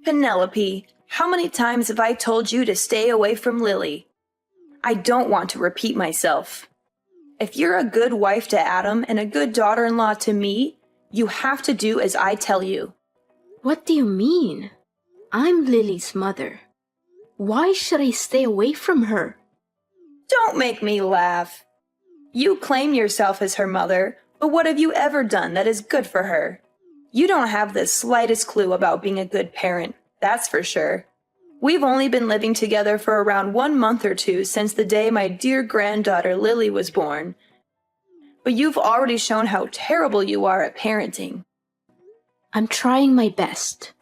Penelope, how many times have I told you to stay away from Lily? I don't want to repeat myself. If you're a good wife to Adam and a good daughter-in-law to me, you have to do as I tell you. What do you mean? I'm Lily's mother. Why should I stay away from her? Don't make me laugh. You claim yourself as her mother, but what have you ever done that is good for her? You don't have the slightest clue about being a good parent, that's for sure. We've only been living together for around 1 month or two since the day my dear granddaughter Lily was born. But you've already shown how terrible you are at parenting. I'm trying my best.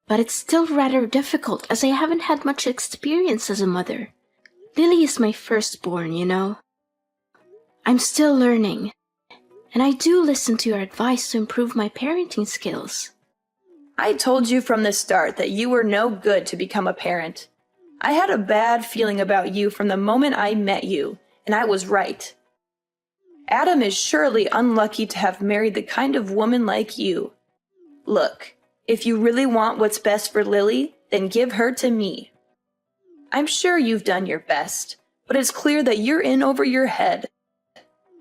But it's still rather difficult as I haven't had much experience as a mother. Lily is my firstborn, you know. I'm still learning. And I do listen to your advice to improve my parenting skills. I told you from the start that you were no good to become a parent. I had a bad feeling about you from the moment I met you, and I was right. Adam is surely unlucky to have married the kind of woman like you. Look, if you really want what's best for Lily, then give her to me. I'm sure you've done your best, but it's clear that you're in over your head.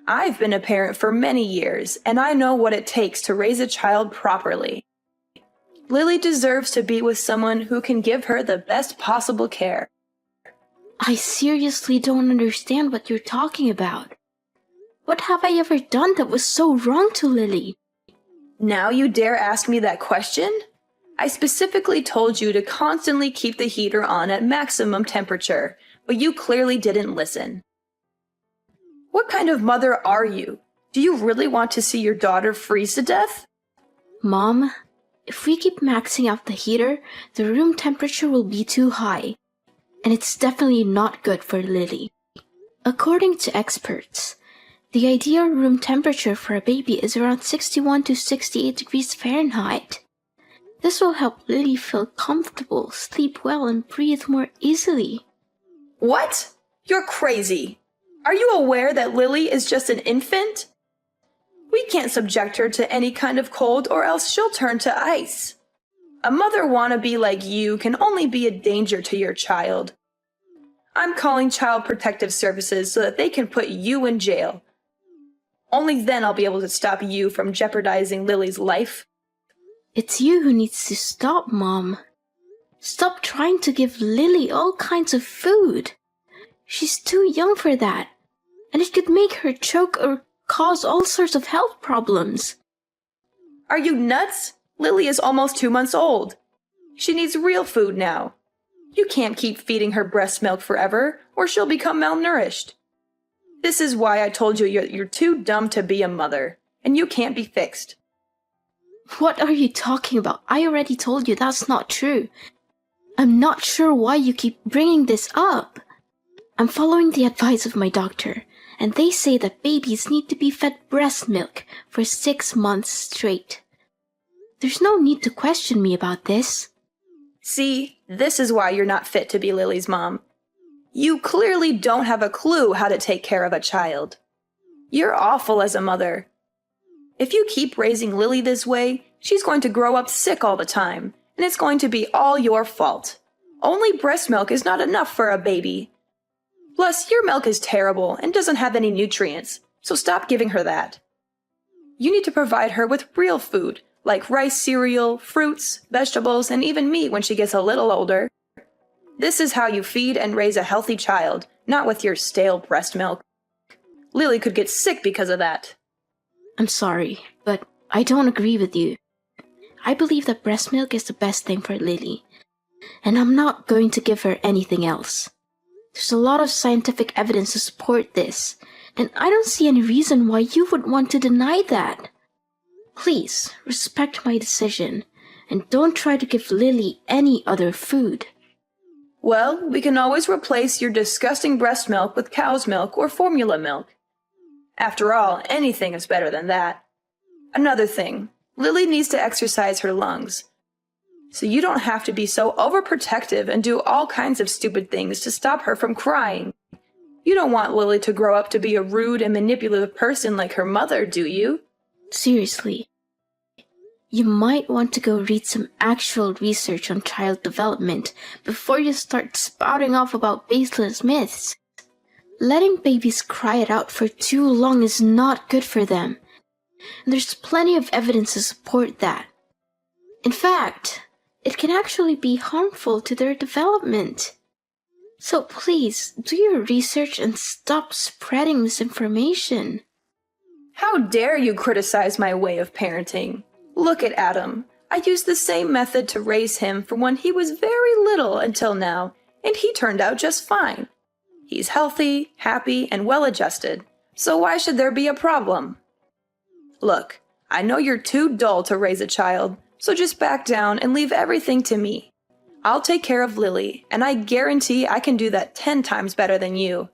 I've been a parent for many years, and I know what it takes to raise a child properly. Lily deserves to be with someone who can give her the best possible care. I seriously don't understand what you're talking about. What have I ever done that was so wrong to Lily? Now you dare ask me that question? I specifically told you to constantly keep the heater on at maximum temperature, but you clearly didn't listen. What kind of mother are you? Do you really want to see your daughter freeze to death? Mom, if we keep maxing out the heater, the room temperature will be too high, and it's definitely not good for Lily. According to experts, the ideal room temperature for a baby is around 61 to 68 degrees Fahrenheit. This will help Lily feel comfortable, sleep well, and breathe more easily. What? You're crazy. Are you aware that Lily is just an infant? We can't subject her to any kind of cold or else she'll turn to ice. A mother wannabe like you can only be a danger to your child. I'm calling Child Protective Services so that they can put you in jail. Only then I'll be able to stop you from jeopardizing Lily's life. It's you who needs to stop, Mom. Stop trying to give Lily all kinds of food. She's too young for that, and it could make her choke or cause all sorts of health problems. Are you nuts? Lily is almost 2 months old. She needs real food now. You can't keep feeding her breast milk forever, or she'll become malnourished. This is why I told you you're too dumb to be a mother, and you can't be fixed. What are you talking about? I already told you that's not true. I'm not sure why you keep bringing this up. I'm following the advice of my doctor, and they say that babies need to be fed breast milk for 6 months straight. There's no need to question me about this. See, this is why you're not fit to be Lily's mom. You clearly don't have a clue how to take care of a child. You're awful as a mother. If you keep raising Lily this way, she's going to grow up sick all the time, and it's going to be all your fault. Only breast milk is not enough for a baby. Plus, your milk is terrible and doesn't have any nutrients, so stop giving her that. You need to provide her with real food, like rice cereal, fruits, vegetables, and even meat when she gets a little older. This is how you feed and raise a healthy child, not with your stale breast milk. Lily could get sick because of that. I'm sorry, but I don't agree with you. I believe that breast milk is the best thing for Lily, and I'm not going to give her anything else. There's a lot of scientific evidence to support this, and I don't see any reason why you would want to deny that. Please, respect my decision, and don't try to give Lily any other food. Well, we can always replace your disgusting breast milk with cow's milk or formula milk. After all, anything is better than that. Another thing, Lily needs to exercise her lungs. So you don't have to be so overprotective and do all kinds of stupid things to stop her from crying. You don't want Lily to grow up to be a rude and manipulative person like her mother, do you? Seriously. You might want to go read some actual research on child development before you start spouting off about baseless myths. Letting babies cry it out for too long is not good for them, and there's plenty of evidence to support that. In fact, it can actually be harmful to their development. So please, do your research and stop spreading misinformation. How dare you criticize my way of parenting? Look at Adam. I used the same method to raise him from when he was very little until now, and he turned out just fine. He's healthy, happy, and well-adjusted, so why should there be a problem? Look, I know you're too dull to raise a child, so just back down and leave everything to me. I'll take care of Lily, and I guarantee I can do that 10 times better than you.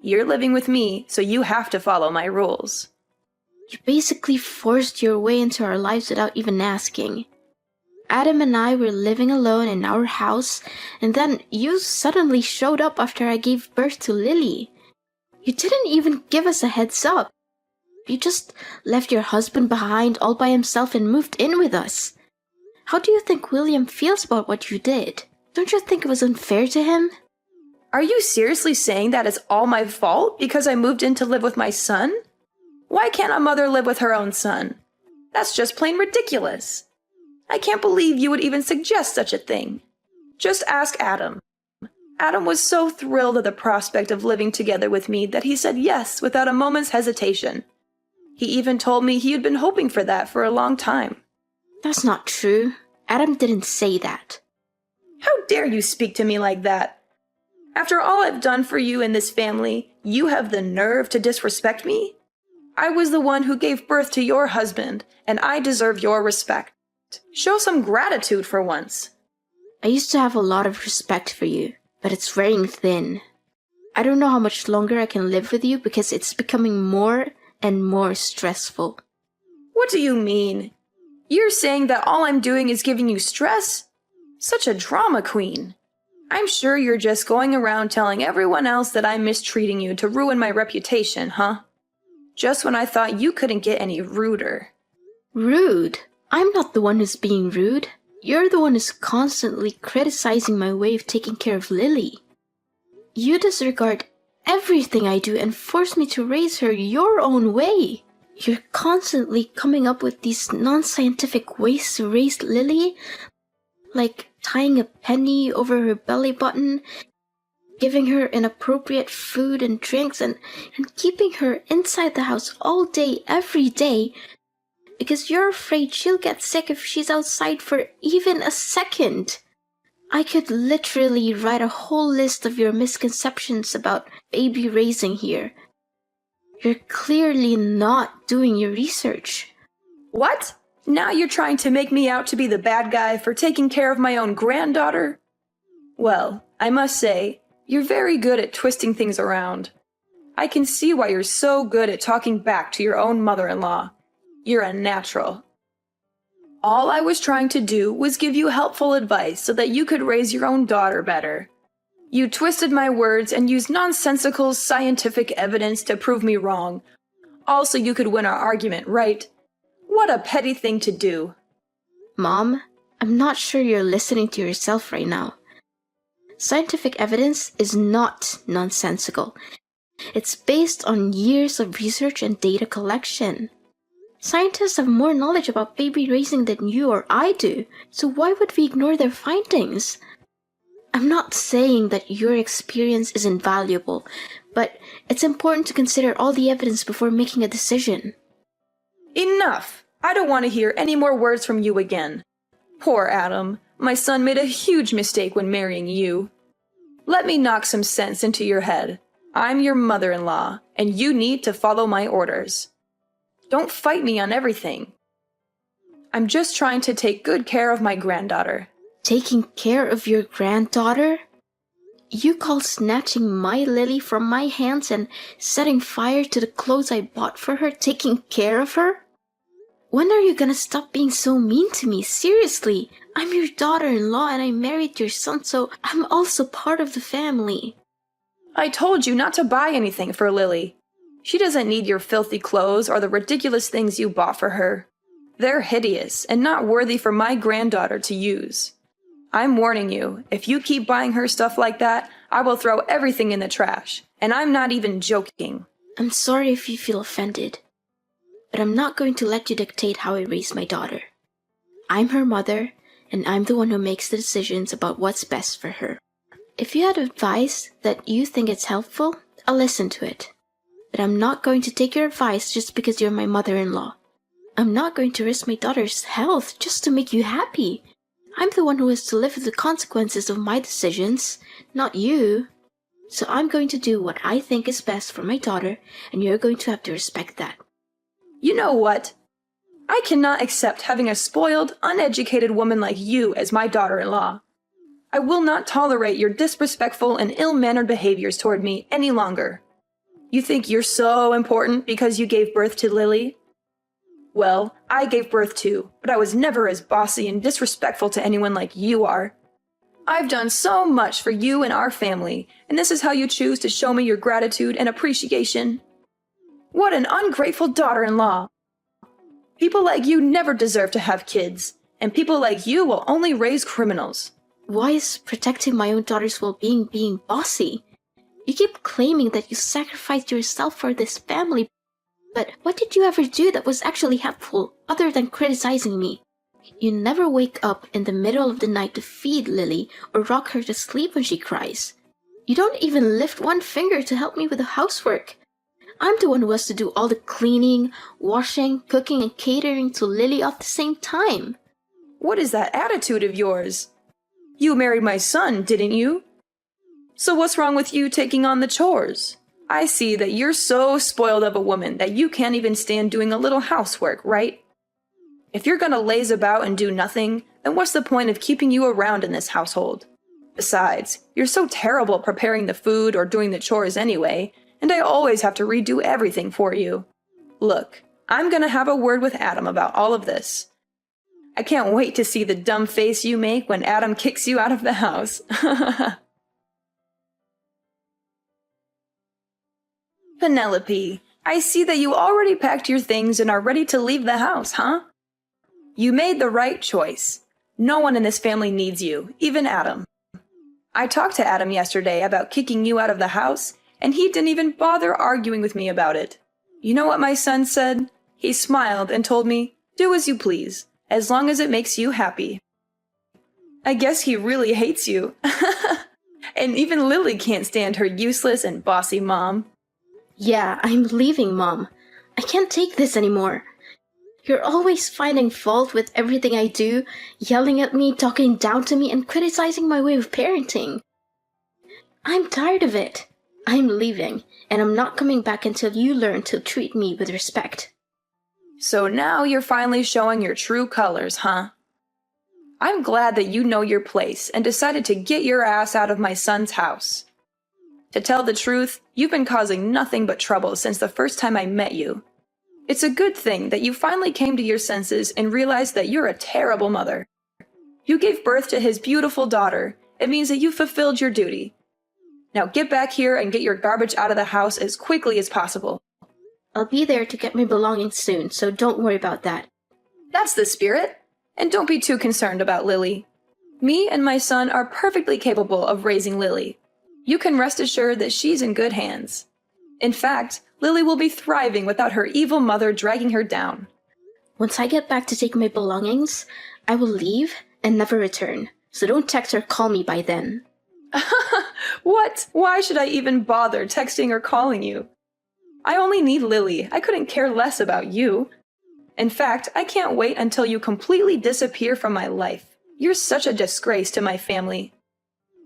You're living with me, so you have to follow my rules. You basically forced your way into our lives without even asking. Adam and I were living alone in our house, and then you suddenly showed up after I gave birth to Lily. You didn't even give us a heads up. You just left your husband behind all by himself and moved in with us. How do you think William feels about what you did? Don't you think it was unfair to him? Are you seriously saying that it's all my fault because I moved in to live with my son? Why can't a mother live with her own son? That's just plain ridiculous. I can't believe you would even suggest such a thing. Just ask Adam. Adam was so thrilled at the prospect of living together with me that he said yes without a moment's hesitation. He even told me he had been hoping for that for a long time. That's not true. Adam didn't say that. How dare you speak to me like that? After all I've done for you in this family, you have the nerve to disrespect me? I was the one who gave birth to your husband, and I deserve your respect. Show some gratitude for once. I used to have a lot of respect for you, but it's wearing thin. I don't know how much longer I can live with you because it's becoming more and more stressful. What do you mean? You're saying that all I'm doing is giving you stress? Such a drama queen. I'm sure you're just going around telling everyone else that I'm mistreating you to ruin my reputation, huh? Just when I thought you couldn't get any ruder. Rude? I'm not the one who's being rude. You're the one who's constantly criticizing my way of taking care of Lily. You disregard everything I do and force me to raise her your own way. You're constantly coming up with these non-scientific ways to raise Lily, like tying a penny over her belly button, giving her inappropriate food and drinks, and keeping her inside the house all day, every day, because you're afraid she'll get sick if she's outside for even a second. I could literally write a whole list of your misconceptions about baby raising here. You're clearly not doing your research. What? Now you're trying to make me out to be the bad guy for taking care of my own granddaughter? Well, I must say, you're very good at twisting things around. I can see why you're so good at talking back to your own mother-in-law. You're a natural. All I was trying to do was give you helpful advice so that you could raise your own daughter better. You twisted my words and used nonsensical scientific evidence to prove me wrong. Also, you could win our argument, right? What a petty thing to do. Mom, I'm not sure you're listening to yourself right now. Scientific evidence is not nonsensical. It's based on years of research and data collection. Scientists have more knowledge about baby raising than you or I do, so why would we ignore their findings? I'm not saying that your experience is invaluable, but it's important to consider all the evidence before making a decision. Enough! I don't want to hear any more words from you again. Poor Adam. My son made a huge mistake when marrying you. Let me knock some sense into your head. I'm your mother-in-law, and you need to follow my orders. Don't fight me on everything. I'm just trying to take good care of my granddaughter. Taking care of your granddaughter? You call snatching my Lily from my hands and setting fire to the clothes I bought for her taking care of her? When are you gonna stop being so mean to me? Seriously, I'm your daughter-in-law and I married your son, so I'm also part of the family. I told you not to buy anything for Lily. She doesn't need your filthy clothes or the ridiculous things you bought for her. They're hideous and not worthy for my granddaughter to use. I'm warning you, if you keep buying her stuff like that, I will throw everything in the trash. And I'm not even joking. I'm sorry if you feel offended, but I'm not going to let you dictate how I raise my daughter. I'm her mother, and I'm the one who makes the decisions about what's best for her. If you had advice that you think is helpful, I'll listen to it. But I'm not going to take your advice just because you're my mother-in-law. I'm not going to risk my daughter's health just to make you happy. I'm the one who has to live with the consequences of my decisions, not you. So I'm going to do what I think is best for my daughter, and you're going to have to respect that. You know what? I cannot accept having a spoiled, uneducated woman like you as my daughter-in-law. I will not tolerate your disrespectful and ill-mannered behaviors toward me any longer. You think you're so important because you gave birth to Lily? Well, I gave birth too, but I was never as bossy and disrespectful to anyone like you are. I've done so much for you and our family, and this is how you choose to show me your gratitude and appreciation? What an ungrateful daughter-in-law! People like you never deserve to have kids, and people like you will only raise criminals. Why is protecting my own daughter's well-being being bossy? You keep claiming that you sacrificed yourself for this family, but what did you ever do that was actually helpful, other than criticizing me? You never wake up in the middle of the night to feed Lily or rock her to sleep when she cries. You don't even lift one finger to help me with the housework. I'm the one who has to do all the cleaning, washing, cooking, and catering to Lily at the same time. What is that attitude of yours? You married my son, didn't you? So what's wrong with you taking on the chores? I see that you're so spoiled of a woman that you can't even stand doing a little housework, right? If you're gonna laze about and do nothing, then what's the point of keeping you around in this household? Besides, you're so terrible at preparing the food or doing the chores anyway, and I always have to redo everything for you. Look, I'm gonna have a word with Adam about all of this. I can't wait to see the dumb face you make when Adam kicks you out of the house. Penelope, I see that you already packed your things and are ready to leave the house, huh? You made the right choice. No one in this family needs you, even Adam. I talked to Adam yesterday about kicking you out of the house, and he didn't even bother arguing with me about it. You know what my son said? He smiled and told me, "Do as you please, as long as it makes you happy." I guess he really hates you. And even Lily can't stand her useless and bossy mom. Yeah, I'm leaving, Mom. I can't take this anymore. You're always finding fault with everything I do, yelling at me, talking down to me, and criticizing my way of parenting. I'm tired of it. I'm leaving, and I'm not coming back until you learn to treat me with respect. So now you're finally showing your true colors, huh? I'm glad that you know your place and decided to get your ass out of my son's house. To tell the truth, you've been causing nothing but trouble since the first time I met you. It's a good thing that you finally came to your senses and realized that you're a terrible mother. You gave birth to his beautiful daughter. It means that you fulfilled your duty. Now get back here and get your garbage out of the house as quickly as possible. I'll be there to get my belongings soon, so don't worry about that. That's the spirit. And don't be too concerned about Lily. Me and my son are perfectly capable of raising Lily. You can rest assured that she's in good hands. In fact, Lily will be thriving without her evil mother dragging her down. Once I get back to take my belongings, I will leave and never return, so don't text or call me by then. What? Why should I even bother texting or calling you? I only need Lily. I couldn't care less about you. In fact, I can't wait until you completely disappear from my life. You're such a disgrace to my family.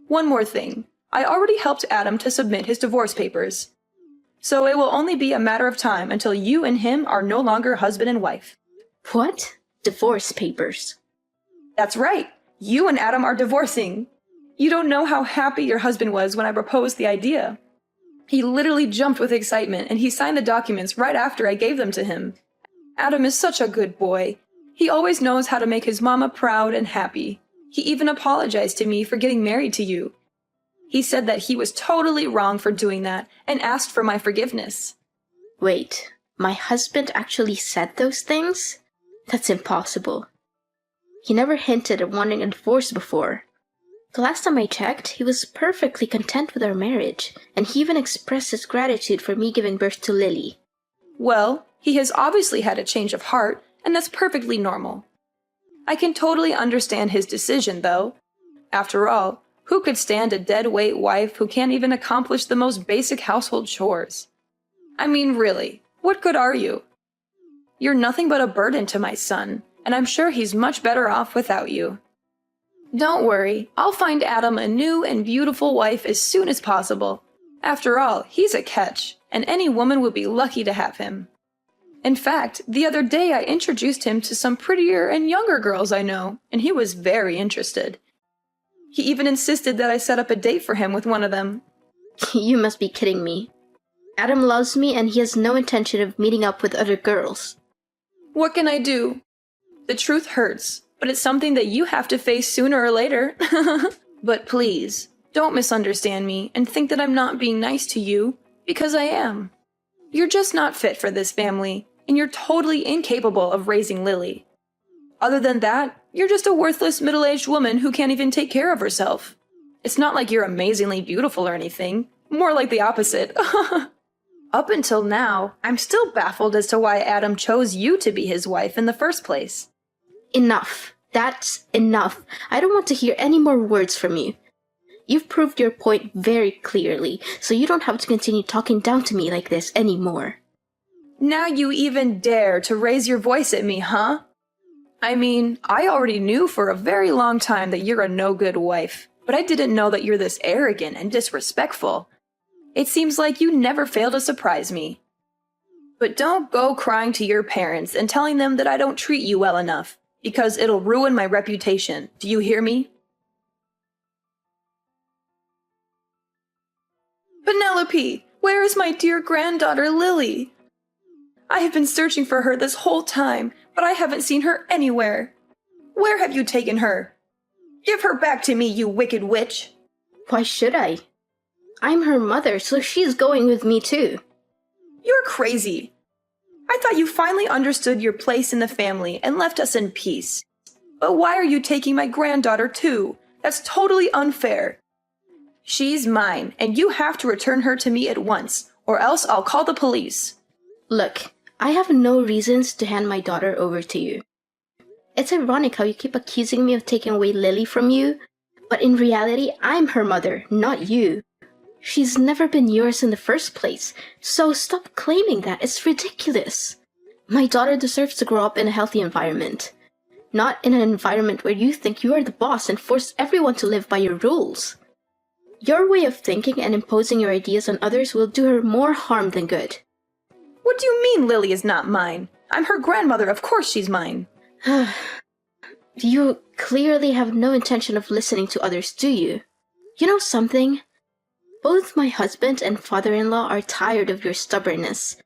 One more thing. I already helped Adam to submit his divorce papers. So it will only be a matter of time until you and him are no longer husband and wife. What? Divorce papers? That's right. You and Adam are divorcing. You don't know how happy your husband was when I proposed the idea. He literally jumped with excitement, and he signed the documents right after I gave them to him. Adam is such a good boy. He always knows how to make his mama proud and happy. He even apologized to me for getting married to you. He said that he was totally wrong for doing that and asked for my forgiveness. Wait, my husband actually said those things? That's impossible. He never hinted at wanting a divorce before. The last time I checked, he was perfectly content with our marriage, and he even expressed his gratitude for me giving birth to Lily. Well, he has obviously had a change of heart, and that's perfectly normal. I can totally understand his decision, though. After all, who could stand a dead-weight wife who can't even accomplish the most basic household chores? I mean, really, what good are you? You're nothing but a burden to my son, and I'm sure he's much better off without you. Don't worry, I'll find Adam a new and beautiful wife as soon as possible. After all, he's a catch, and any woman would be lucky to have him. In fact, the other day I introduced him to some prettier and younger girls I know, and he was very interested. He even insisted that I set up a date for him with one of them. You must be kidding me. Adam loves me and he has no intention of meeting up with other girls. What can I do? The truth hurts, but it's something that you have to face sooner or later. But please, don't misunderstand me and think that I'm not being nice to you, because I am. You're just not fit for this family, and you're totally incapable of raising Lily. Other than that, you're just a worthless middle-aged woman who can't even take care of herself. It's not like you're amazingly beautiful or anything, more like the opposite. Up until now, I'm still baffled as to why Adam chose you to be his wife in the first place. Enough. That's enough. I don't want to hear any more words from you. You've proved your point very clearly, so you don't have to continue talking down to me like this anymore. Now you even dare to raise your voice at me, huh? I mean, I already knew for a very long time that you're a no-good wife, but I didn't know that you're this arrogant and disrespectful. It seems like you never fail to surprise me. But don't go crying to your parents and telling them that I don't treat you well enough, because it'll ruin my reputation. Do you hear me? Penelope, where is my dear granddaughter Lily? I have been searching for her this whole time, but I haven't seen her anywhere. Where have you taken her? Give her back to me, you wicked witch! Why should I? I'm her mother, so she's going with me too. You're crazy. I thought you finally understood your place in the family and left us in peace. But why are you taking my granddaughter too? That's totally unfair. She's mine, and you have to return her to me at once, or else I'll call the police. Look, I have no reasons to hand my daughter over to you. It's ironic how you keep accusing me of taking away Lily from you, but in reality, I'm her mother, not you. She's never been yours in the first place, so stop claiming that. It's ridiculous. My daughter deserves to grow up in a healthy environment, not in an environment where you think you are the boss and force everyone to live by your rules. Your way of thinking and imposing your ideas on others will do her more harm than good. What do you mean Lily is not mine? I'm her grandmother, of course she's mine. You clearly have no intention of listening to others, do you? You know something? Both my husband and father-in-law are tired of your stubbornness.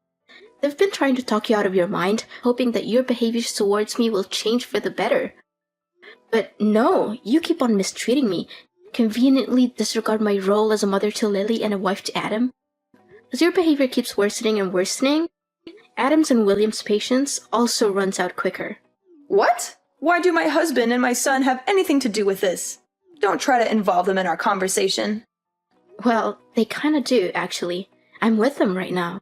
They've been trying to talk you out of your mind, hoping that your behaviors towards me will change for the better. But no, you keep on mistreating me, conveniently disregard my role as a mother to Lily and a wife to Adam. As your behavior keeps worsening and worsening, Adam's and William's patience also runs out quicker. What? Why do my husband and my son have anything to do with this? Don't try to involve them in our conversation. Well, they kinda do, actually. I'm with them right now.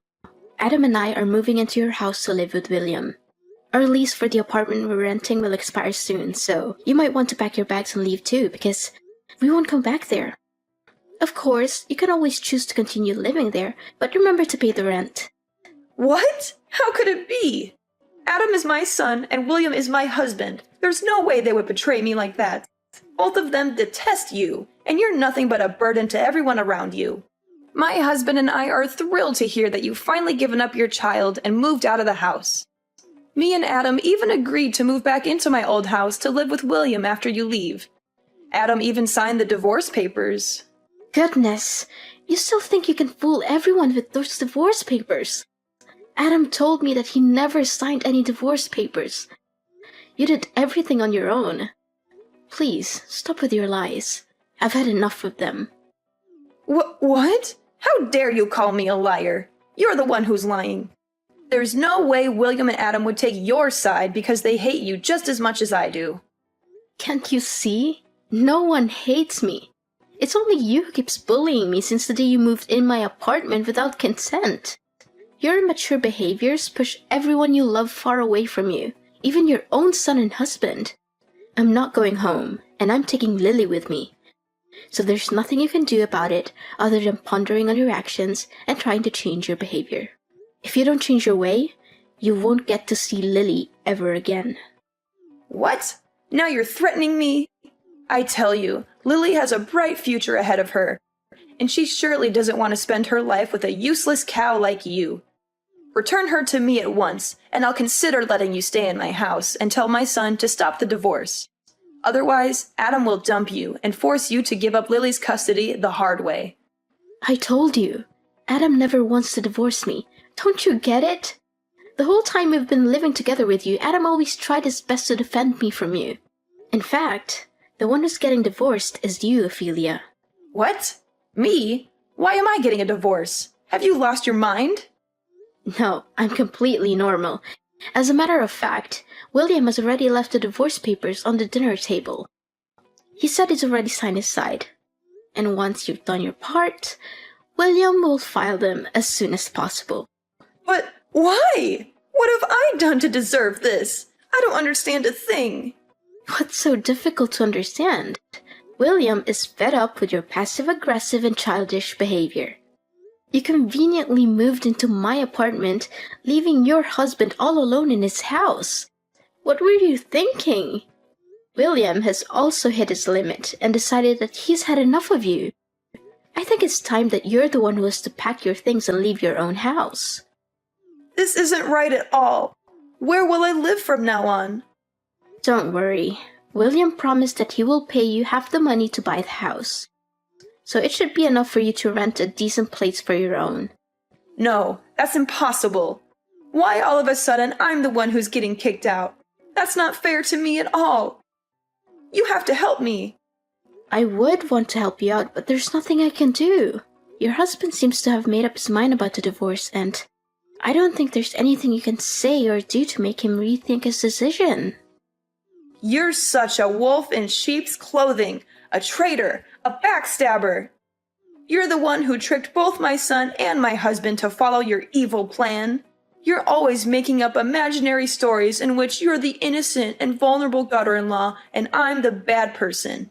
Adam and I are moving into your house to live with William. Our lease for the apartment we're renting will expire soon, so you might want to pack your bags and leave too, because we won't come back there. Of course, you can always choose to continue living there, but remember to pay the rent. What? How could it be? Adam is my son and William is my husband. There's no way they would betray me like that. Both of them detest you, and you're nothing but a burden to everyone around you. My husband and I are thrilled to hear that you've finally given up your child and moved out of the house. Me and Adam even agreed to move back into my old house to live with William after you leave. Adam even signed the divorce papers. Goodness, you still think you can fool everyone with those divorce papers? Adam told me that he never signed any divorce papers. You did everything on your own. Please, stop with your lies. I've had enough of them. What? How dare you call me a liar? You're the one who's lying. There's no way William and Adam would take your side because they hate you just as much as I do. Can't you see? No one hates me. It's only you who keeps bullying me since the day you moved in my apartment without consent. Your immature behaviors push everyone you love far away from you, even your own son and husband. I'm not going home, and I'm taking Lily with me. So there's nothing you can do about it other than pondering on your actions and trying to change your behavior. If you don't change your way, you won't get to see Lily ever again. What? Now you're threatening me? I tell you, Lily has a bright future ahead of her, and she surely doesn't want to spend her life with a useless cow like you. Return her to me at once, and I'll consider letting you stay in my house and tell my son to stop the divorce. Otherwise, Adam will dump you and force you to give up Lily's custody the hard way. I told you, Adam never wants to divorce me. Don't you get it? The whole time we've been living together with you, Adam always tried his best to defend me from you. In fact, the one who's getting divorced is you, Ophelia. What? Me? Why am I getting a divorce? Have you lost your mind? No, I'm completely normal. As a matter of fact, William has already left the divorce papers on the dinner table. He said he's already signed his side. And once you've done your part, William will file them as soon as possible. But why? What have I done to deserve this? I don't understand a thing. What's so difficult to understand? William is fed up with your passive-aggressive and childish behavior. You conveniently moved into my apartment, leaving your husband all alone in his house. What were you thinking? William has also hit his limit and decided that he's had enough of you. I think it's time that you're the one who has to pack your things and leave your own house. This isn't right at all. Where will I live from now on? Don't worry. William promised that he will pay you half the money to buy the house. So it should be enough for you to rent a decent place for your own. No, that's impossible. Why all of a sudden I'm the one who's getting kicked out? That's not fair to me at all. You have to help me. I would want to help you out, but there's nothing I can do. Your husband seems to have made up his mind about the divorce, and I don't think there's anything you can say or do to make him rethink his decision. You're such a wolf in sheep's clothing, a traitor, a backstabber. You're the one who tricked both my son and my husband to follow your evil plan. You're always making up imaginary stories in which you're the innocent and vulnerable daughter-in-law and I'm the bad person.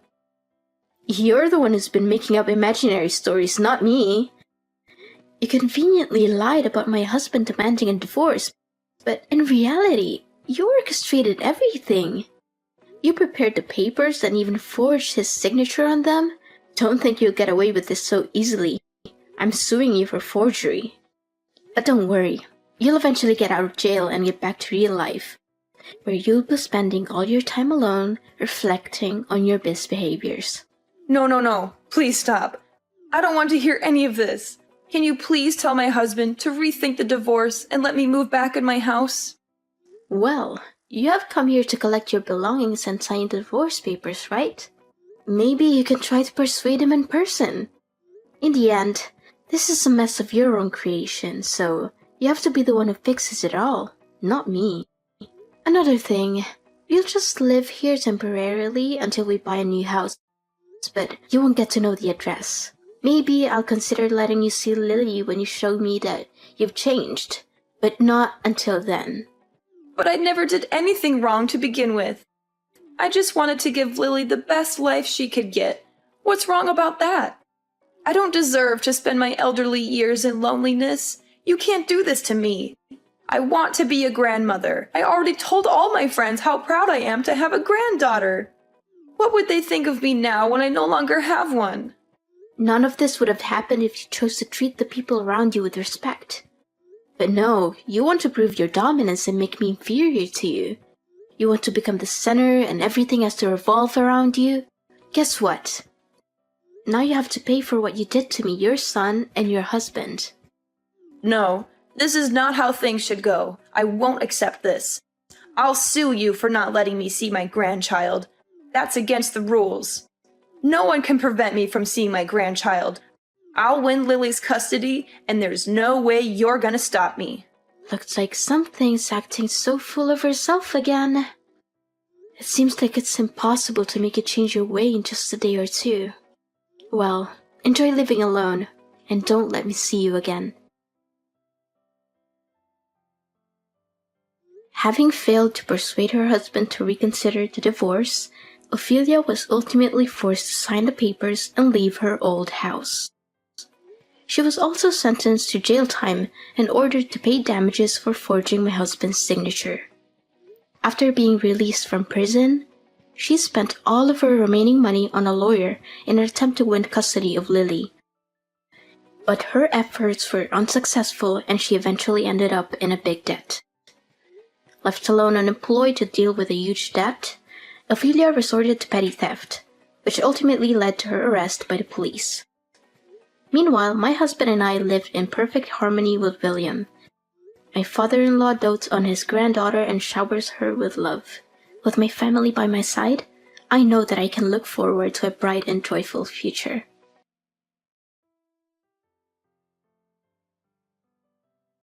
You're the one who's been making up imaginary stories, not me. You conveniently lied about my husband demanding a divorce, but in reality, you orchestrated everything. You prepared the papers and even forged his signature on them. Don't think you'll get away with this so easily. I'm suing you for forgery. But don't worry, you'll eventually get out of jail and get back to real life, where you'll be spending all your time alone, reflecting on your misbehaviors. No, please stop. I don't want to hear any of this. Can you please tell my husband to rethink the divorce and let me move back in my house? Well, you have come here to collect your belongings and sign the divorce papers, right? Maybe you can try to persuade him in person. In the end, this is a mess of your own creation, so you have to be the one who fixes it all, not me. Another thing, you'll just live here temporarily until we buy a new house, but you won't get to know the address. Maybe I'll consider letting you see Lily when you show me that you've changed, but not until then. But I never did anything wrong to begin with. I just wanted to give Lily the best life she could get. What's wrong about that? I don't deserve to spend my elderly years in loneliness. You can't do this to me. I want to be a grandmother. I already told all my friends how proud I am to have a granddaughter. What would they think of me now when I no longer have one? None of this would have happened if you chose to treat the people around you with respect. But no, you want to prove your dominance and make me inferior to you. You want to become the center and everything has to revolve around you. Guess what? Now you have to pay for what you did to me, your son, and your husband. No, this is not how things should go. I won't accept this. I'll sue you for not letting me see my grandchild. That's against the rules. No one can prevent me from seeing my grandchild. I'll win Lily's custody, and there's no way you're gonna stop me. Looks like something's acting so full of herself again. It seems like it's impossible to make you change your way in just a day or two. Well, enjoy living alone, and don't let me see you again. Having failed to persuade her husband to reconsider the divorce, Ophelia was ultimately forced to sign the papers and leave her old house. She was also sentenced to jail time and ordered to pay damages for forging my husband's signature. After being released from prison, she spent all of her remaining money on a lawyer in an attempt to win custody of Lily. But her efforts were unsuccessful and she eventually ended up in a big debt. Left alone unemployed to deal with a huge debt, Ophelia resorted to petty theft, which ultimately led to her arrest by the police. Meanwhile, my husband and I lived in perfect harmony with William. My father-in-law dotes on his granddaughter and showers her with love. With my family by my side, I know that I can look forward to a bright and joyful future.